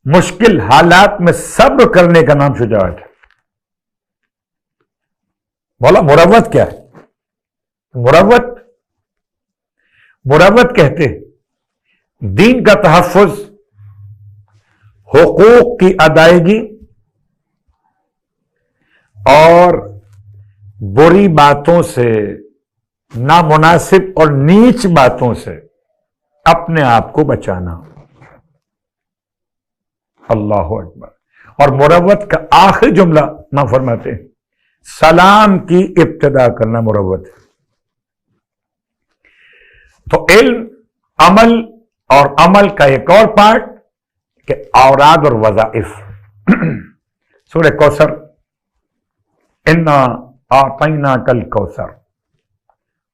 مشکل حالات میں صبر کرنے کا نام شجاعت ہے. بولا مروت کیا ہے؟ مروت کہتے دین کا تحفظ، حقوق کی ادائیگی اور بری باتوں سے، نامناسب اور نیچ باتوں سے اپنے آپ کو بچانا. اللہ اکبر. اور مروت کا آخری جملہ نہ فرماتے ہیں سلام کی ابتدا کرنا مروت ہے. تو علم، عمل اور عمل کا ایک اور پارٹ کہ اوراد اور وظائف. سورہ کوثر، انا اعطیناک الکوثر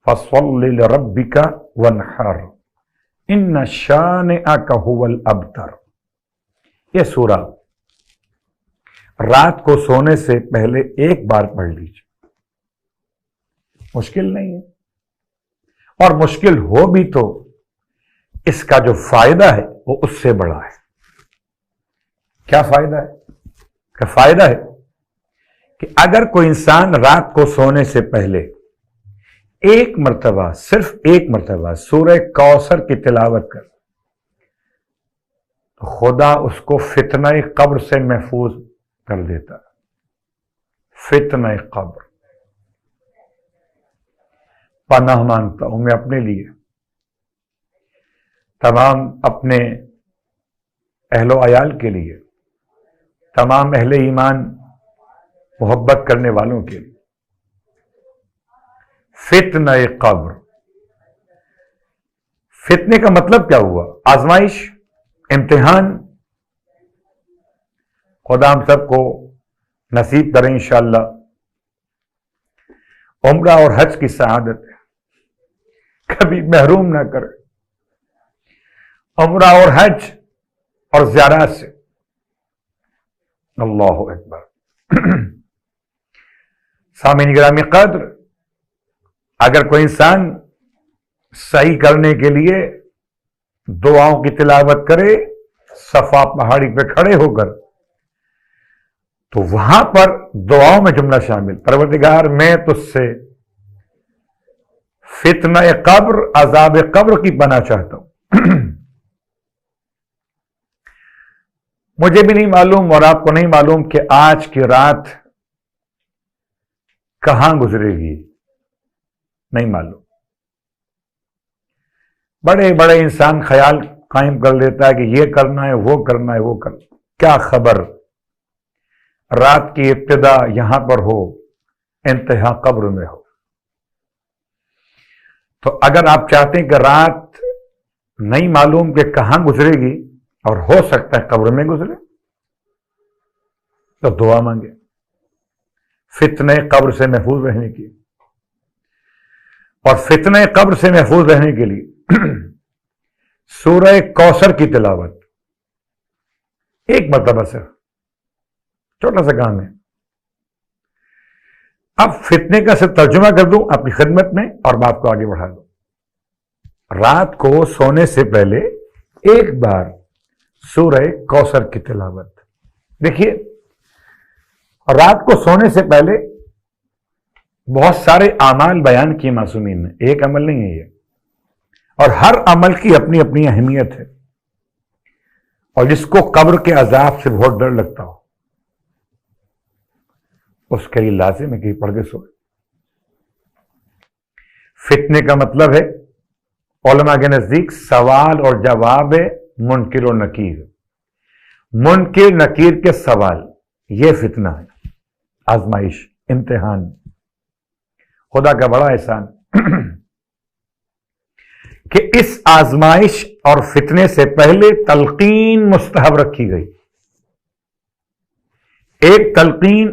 فصل لربک وانحر ان شانئک هو الابتر. یہ سورہ رات کو سونے سے پہلے ایک بار پڑھ لیجیے. مشکل نہیں ہے، اور مشکل ہو بھی تو اس کا جو فائدہ ہے وہ اس سے بڑا ہے. کیا فائدہ ہے؟ فائدہ ہے کہ اگر کوئی انسان رات کو سونے سے پہلے ایک مرتبہ، صرف ایک مرتبہ سورہ کوثر کی تلاوت کر تو خدا اس کو فتنہ قبر سے محفوظ کر دیتا. فتنہ قبر پناہ مانگتا ہوں میں اپنے لیے، تمام اپنے اہل و عیال کے لیے، تمام اہل ایمان محبت کرنے والوں کے لیے. فتنہ قبر. فتنے کا مطلب کیا ہوا؟ آزمائش، امتحان. خدا ہم سب کو نصیب کریں انشاءاللہ عمرہ اور حج کی سعادت، کبھی محروم نہ کرے عمرہ اور حج اور زیارات سے. اللہ اکبر. سامعین گرامی قدر، اگر کوئی انسان صحیح کرنے کے لیے دعاؤں کی تلاوت کرے صفا پہاڑی پہ کھڑے ہو کر، تو وہاں پر دعاؤں میں جملہ شامل، پروردگار میں تجھ سے فتنہ قبر، عذاب قبر کی پناہ چاہتا ہوں. مجھے بھی نہیں معلوم اور آپ کو نہیں معلوم کہ آج کی رات کہاں گزرے گی، نہیں معلوم. بڑے بڑے انسان خیال قائم کر لیتا ہے کہ یہ کرنا ہے، وہ کرنا ہے، وہ کرنا. کیا خبر رات کی ابتدا یہاں پر ہو، انتہا قبر میں ہو. تو اگر آپ چاہتے ہیں کہ رات نہیں معلوم کہ کہاں گزرے گی اور ہو سکتا ہے قبر میں گزرے، تو دعا مانگے فتنہ قبر سے محفوظ رہنے کی. اور فتنہ قبر سے محفوظ رہنے کے لیے سورہ کوثر کی تلاوت ایک مرتبہ صرف، چھوٹا سا کام ہے. اب فتنے کا صرف ترجمہ کر دوں آپ کی خدمت میں اور بات کو آگے بڑھا دوں. رات کو سونے سے پہلے ایک بار سورہ کوثر کی تلاوت. دیکھیے، رات کو سونے سے پہلے بہت سارے اعمال بیان کیے معصومین نے، ایک عمل نہیں ہے یہ، اور ہر عمل کی اپنی اپنی اہمیت ہے. اور جس کو قبر کے عذاب سے بہت ڈر لگتا ہو اس کے لیے لازم ہے کہ پڑھ کے سوئے. فتنے کا مطلب ہے علماء کے نزدیک سوال اور جواب منکر و نکیر. منکر نکیر کے سوال، یہ فتنہ ہے، آزمائش، امتحان. خدا کا بڑا احسان کہ اس آزمائش اور فتنے سے پہلے تلقین مستحب رکھی گئی. ایک تلقین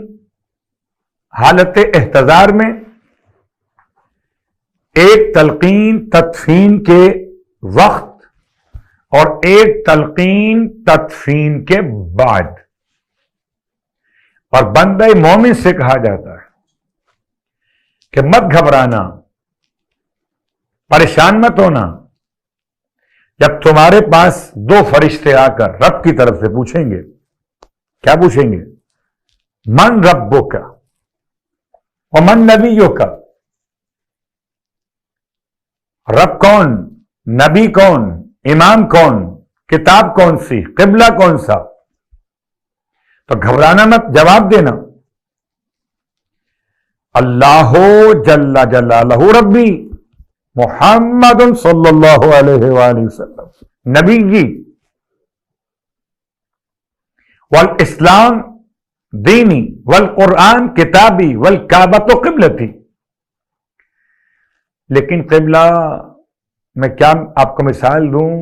حالت احتضار میں، ایک تلقین تدفین کے وقت، اور ایک تلقین تدفین کے بعد. اور بندہ مومن سے کہا جاتا ہے کہ مت گھبرانا، پریشان مت ہونا. جب تمہارے پاس دو فرشتے آ کر رب کی طرف سے پوچھیں گے، کیا پوچھیں گے؟ من ربک ومن نبیک، رب کون، نبی کون، امام کون، کتاب کون سی، قبلہ کون سا؟ تو گھبرانا مت، جواب دینا، اللہ جل جلالہ ربی محمد صلی اللہ علیہ وآلہ وسلم نبی جی، والاسلام دینی، والقرآن کتابی، والکعبۃ قبلتی۔ لیکن قبلہ میں کیا آپ کو مثال دوں،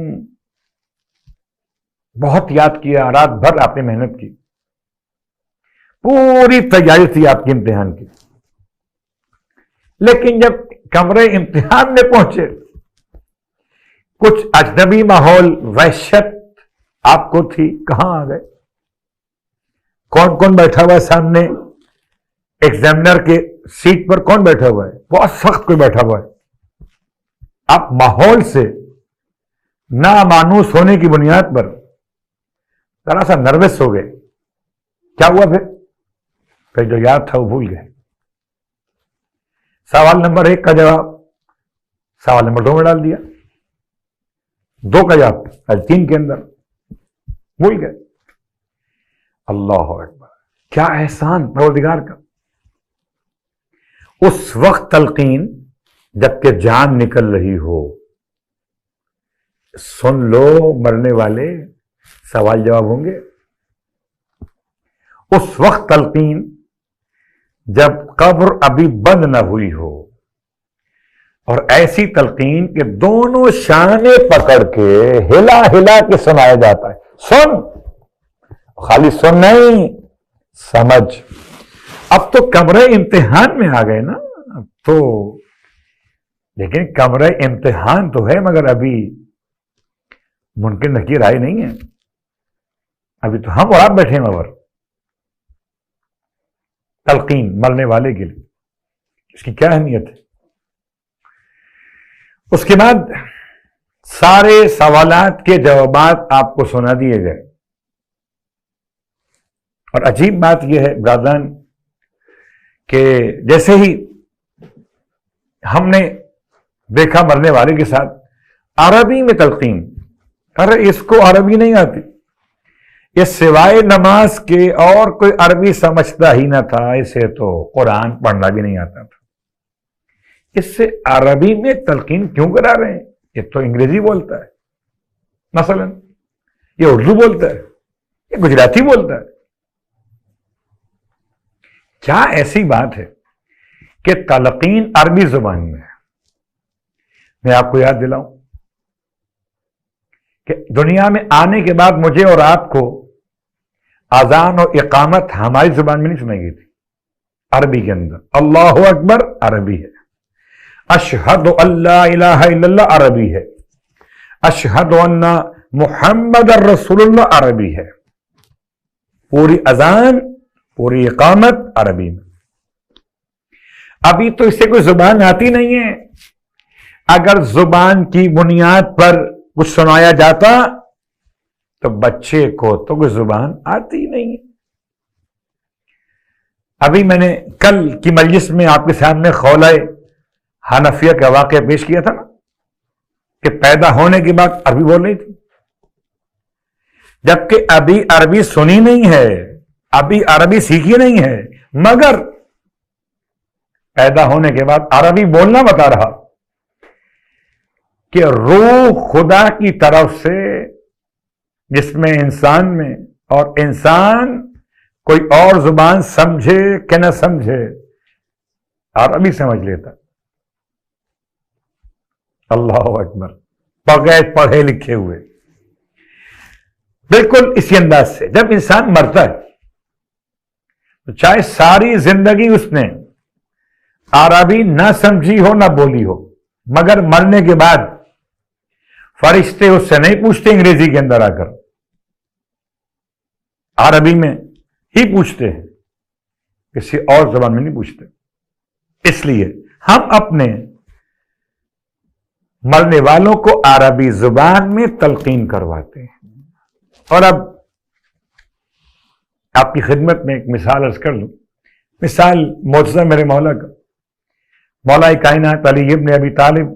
بہت یاد کیا، رات بھر آپ نے محنت کی، پوری تیاری تھی آپ کے امتحان کی، لیکن جب کمرے امتحان میں پہنچے کچھ اجنبی ماحول، وحشت آپ کو تھی، کہاں آ گئے؟ کون کون بیٹھا ہوا ہے سامنے؟ ایگزامینر کے سیٹ پر کون بیٹھا ہوا ہے؟ بہت سخت کوئی بیٹھا ہوا ہے۔ آپ ماحول سے نامانوس ہونے کی بنیاد پر ذرا سا نروس ہو گئے، کیا ہوا پھر جو یاد تھا وہ بھول گئے۔ سوال نمبر 1 کا جواب سوال نمبر 2 میں ڈال دیا، 2 کا جواب 3 کے اندر بھول گئے۔ اللہ اکبر، کیا احسان پروردگار کا! اس وقت تلقین جبکہ جان نکل رہی ہو، سن لو مرنے والے، سوال جواب ہوں گے۔ اس وقت تلقین جب قبر ابھی بند نہ ہوئی ہو، اور ایسی تلقین کہ دونوں شانے پکڑ کے ہلا ہلا کے سنایا جاتا ہے، سن، خالی سن نہیں، سمجھ۔ اب تو کمرے امتحان میں آ گئے نا، اب تو، لیکن کمرے امتحان تو ہے مگر ابھی منکر نکیر آئی نہیں ہے، ابھی تو ہم اور آپ بیٹھے ہیں مگر تلقین مرنے والے کے لیے، اس کی کیا اہمیت ہے؟ اس کے بعد سارے سوالات کے جوابات آپ کو سنا دیے گئے، اور عجیب بات یہ ہے برادران کہ جیسے ہی ہم نے دیکھا مرنے والے کے ساتھ عربی میں تلقین، ارے اس کو عربی نہیں آتی، یہ سوائے نماز کے اور کوئی عربی سمجھتا ہی نہ تھا، اسے تو قرآن پڑھنا بھی نہیں آتا تھا، اس سے عربی میں تلقین کیوں کرا رہے ہیں؟ یہ تو انگریزی بولتا ہے، مثلا یہ اردو بولتا ہے، یہ گجراتی بولتا ہے، کیا ایسی بات ہے کہ تلقین عربی زبان میں ہے؟ میں آپ کو یاد دلاؤں کہ دنیا میں آنے کے بعد مجھے اور آپ کو اذان و اقامت ہماری زبان میں نہیں سنائی گئی تھی، عربی کے اندر اللہ اکبر عربی ہے، اشہد ان لا الہ الا اللہ عربی ہے، اشہد ان محمد رسول اللہ عربی ہے، پوری اذان پوری اقامت عربی میں۔ ابھی تو اس سے کوئی زبان آتی نہیں ہے، اگر زبان کی بنیاد پر کچھ سنایا جاتا تو بچے کو تو کوئی زبان آتی نہیں ہے۔ ابھی میں نے کل کی مجلس میں آپ کے سامنے خولہ حنفیہ کا واقعہ پیش کیا تھا نا، کہ پیدا ہونے کے بعد عربی بول رہی تھی، جبکہ ابھی عربی سنی نہیں ہے، ابھی عربی سیکھی نہیں ہے، مگر پیدا ہونے کے بعد عربی بولنا بتا رہا کہ روح خدا کی طرف سے جس میں انسان میں، اور انسان کوئی اور زبان سمجھے کہ نہ سمجھے عربی سمجھ لیتا۔ اللہ اکبر، بغیر پڑھے لکھے ہوئے، بالکل اسی انداز سے جب انسان مرتا ہے تو چاہے ساری زندگی اس نے عربی نہ سمجھی ہو نہ بولی ہو، مگر مرنے کے بعد فرشتے اس سے نہیں پوچھتے انگریزی کے اندر آ کر، عربی میں ہی پوچھتے ہیں، کسی اور زبان میں نہیں پوچھتے۔ اس لیے ہم اپنے مرنے والوں کو عربی زبان میں تلقین کرواتے ہیں. اور اب آپ کی خدمت میں ایک مثال عرض کر لوں. مثال معجزہ میرے مولا کا. مولا کائنات علی ابن ابی طالب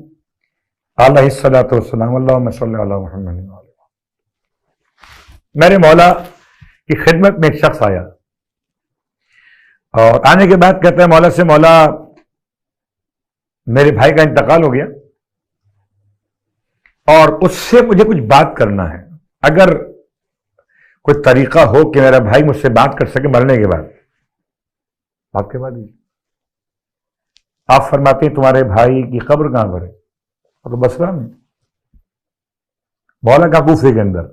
علیہ الصلوۃ والسلام، اللہم صلی علی محمد. میرے مولا کی خدمت میں ایک شخص آیا اور آنے کے بعد کہتا ہے مولا سے، مولا میرے بھائی کا انتقال ہو گیا اور اس سے مجھے کچھ بات کرنا ہے. اگر کوئی طریقہ ہو کہ میرا بھائی مجھ سے بات کر سکے مرنے کے بعد. بات کے بعد آپ فرماتے ہیں تمہارے بھائی کی قبر کہاں پر ہے؟ تو بصرہ میں. مولا کا کوفے کے اندر.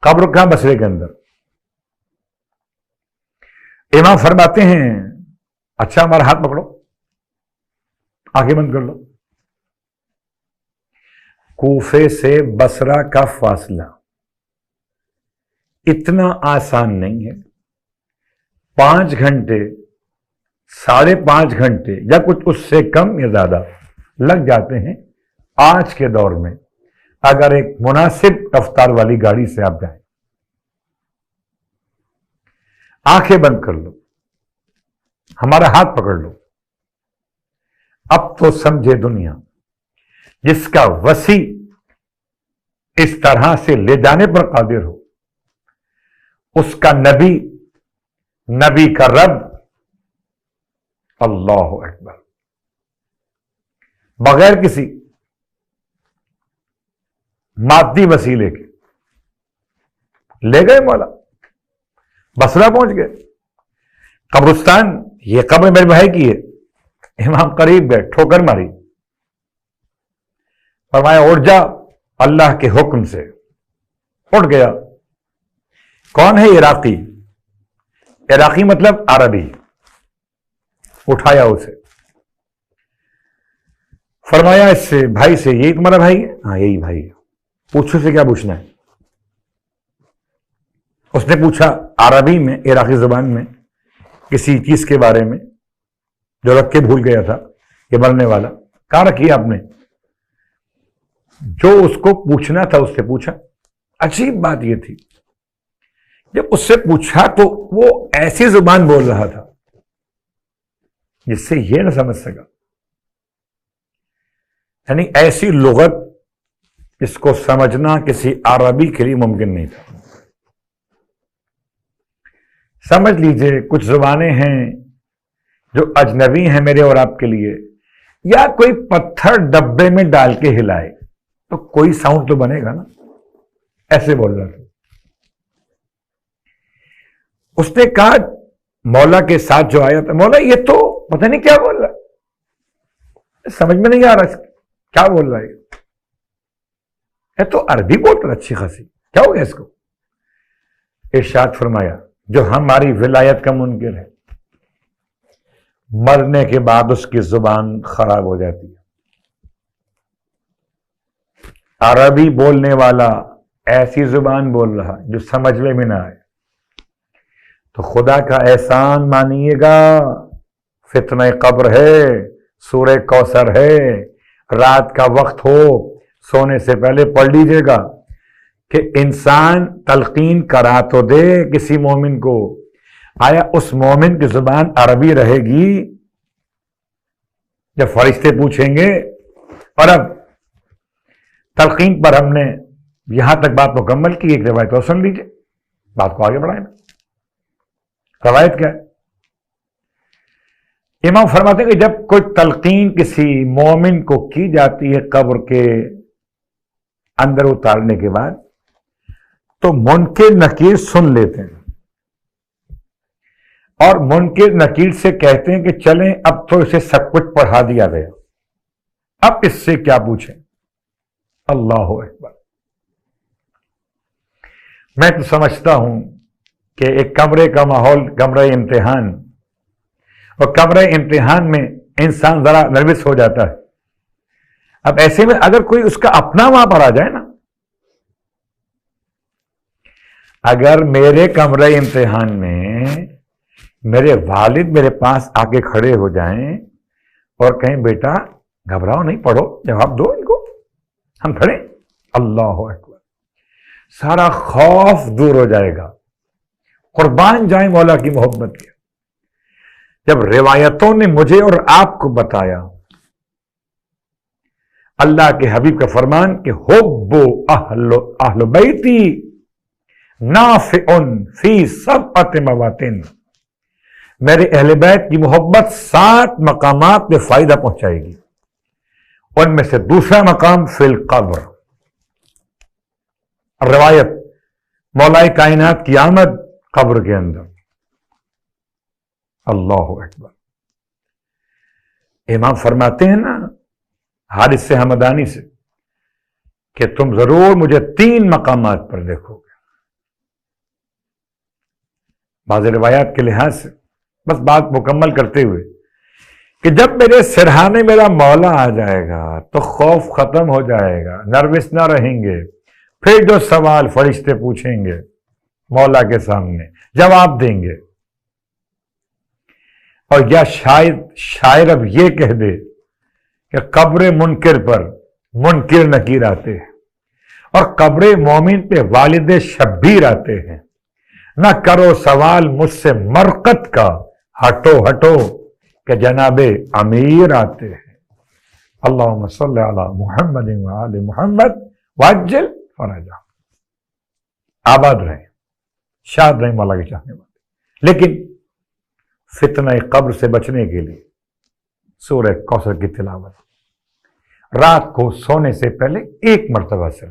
قبر کہاں؟ بصرے کے اندر. امام فرماتے ہیں اچھا ہمارا ہاتھ پکڑو، آنکھیں بند کر لو. کوفے سے بصرہ کا فاصلہ اتنا آسان نہیں ہے. 5 گھنٹے 5.5 گھنٹے یا کچھ اس سے کم یا زیادہ لگ جاتے ہیں آج کے دور میں اگر ایک مناسب رفتار والی گاڑی سے آپ جائیں. آنکھیں بند کر لو، ہمارا ہاتھ پکڑ لو. اب تو سمجھے دنیا جس کا وسیع اس طرح سے لے جانے پر قادر ہو، اس کا نبی کا رب. اللہ اکبر. بغیر کسی مادی وسیلے کے لے گئے مولا. بصرہ پہنچ گئے. قبرستان، یہ قبر میرے بھائی کی ہے. امام قریب گئے، ٹھوکر ماری. فرمایا اٹھ جا اللہ کے حکم سے. اٹھ گیا. کون ہے؟ عراقی. عراقی مطلب عربی. اٹھایا اسے. فرمایا اس سے بھائی سے، یہی تمہارا بھائی ہے؟ ہاں یہی بھائی ہے. پوچھو سے کیا پوچھنا ہے؟ اس نے پوچھا عربی میں، عراقی زبان میں کسی چیز کے بارے میں جو رکھ کے بھول گیا تھا کہ مرنے والا. کہاں رکھی آپ نے؟ جو اس کو پوچھنا تھا اس سے پوچھا. عجیب بات یہ تھی جب اس سے پوچھا تو وہ ایسی زبان بول رہا تھا جس سے یہ نہ سمجھ سکا. یعنی ایسی لغت اس کو سمجھنا کسی عربی کے لیے ممکن نہیں تھا. سمجھ لیجئے کچھ زبانیں ہیں جو اجنبی ہیں میرے اور آپ کے لیے. یا کوئی پتھر ڈبے میں ڈال کے ہلائے تو کوئی ساؤنڈ تو بنے گا نا. ایسے بول رہا تھا. اس نے کہا مولا کے ساتھ جو آیا تھا، مولا یہ تو پتہ نہیں کیا بول رہا ہے، سمجھ میں نہیں آ رہا کیا بول رہا ہے. یہ تو عربی بولتا اچھی خاصی، کیا ہو گیا اس کو؟ ارشاد فرمایا جو ہماری ولایت کا منکر ہے مرنے کے بعد اس کی زبان خراب ہو جاتی ہے. عربی بولنے والا ایسی زبان بول رہا جو سمجھ میں نہ آئے تو خدا کا احسان مانیے گا. فتنہ قبر ہے، سورہ کوثر ہے، رات کا وقت ہو سونے سے پہلے پڑھ لیجیے گا کہ انسان تلقین کرا تو دے کسی مومن کو. آیا اس مومن کی زبان عربی رہے گی؟ جب فرشتے پوچھیں گے. اور اب تلقین پر ہم نے یہاں تک بات مکمل کی. ایک روایت اور سن لیجیے، بات کو آگے بڑھائیں. روایت کیا ہے؟ امام فرماتے ہیں کہ جب کوئی تلقین کسی مومن کو کی جاتی ہے قبر کے اندر اتارنے کے بعد تو منکر نکیر سن لیتے ہیں اور منکر نکیر سے کہتے ہیں کہ چلیں اب تو اسے سب کچھ پڑھا دیا گیا، اب اس سے کیا پوچھیں. اللہ اکبر. میں تو سمجھتا ہوں کہ ایک کمرے کا ماحول، کمرہ امتحان، اور کمرہ امتحان میں انسان ذرا نروس ہو جاتا ہے. اب ایسے میں اگر کوئی اس کا اپنا وہاں پر آ جائے نا، اگر میرے کمرہ امتحان میں میرے والد میرے پاس آ کے کھڑے ہو جائیں اور کہیں بیٹا گھبراؤ نہیں، پڑھو، جواب دو ان کو، ہم پڑھیں۔ اللہ اکبر، سارا خوف دور ہو جائے گا، قربان جائیں مولا کی محبت کے۔ جب روایتوں نے مجھے اور آپ کو بتایا اللہ کے حبیب کا فرمان کہ حب اہل بیتی نافع فی سبعۃ مواطن، میرے اہل بیت کی محبت 7 مقامات میں فائدہ پہنچائے گی، ان میں سے دوسرا مقام فی القبر، روایت مولا کائنات کی آمد قبر کے اندر۔ اللہ اکبر، امام فرماتے ہیں نا حارث سے ہمدانی سے کہ تم ضرور مجھے 3 مقامات پر دیکھو گے۔ بعض روایات کے لحاظ سے بس بات مکمل کرتے ہوئے کہ جب میرے سرہانے میرا مولا آ جائے گا تو خوف ختم ہو جائے گا، نروس نہ رہیں گے، پھر جو سوال فرشتے پوچھیں گے مولا کے سامنے جواب دیں گے، اور یا شاید شاعر اب یہ کہہ دے کہ قبر منکر پر منکر نکیر آتے ہیں اور قبر مومن پہ والد شبیر آتے ہیں، نہ کرو سوال مجھ سے مرقت کا، ہٹو ہٹو کہ جناب امیر آتے ہیں۔ اللہم صلی علی محمد وآل محمد وعجل فرجہ۔ آباد رہیں، شاد رہیں مولا کے چاہنے والے۔ لیکن فتنہ قبر سے بچنے کے لیے سورہ کوثر کی تلاوت رات کو سونے سے پہلے 1 مرتبہ سے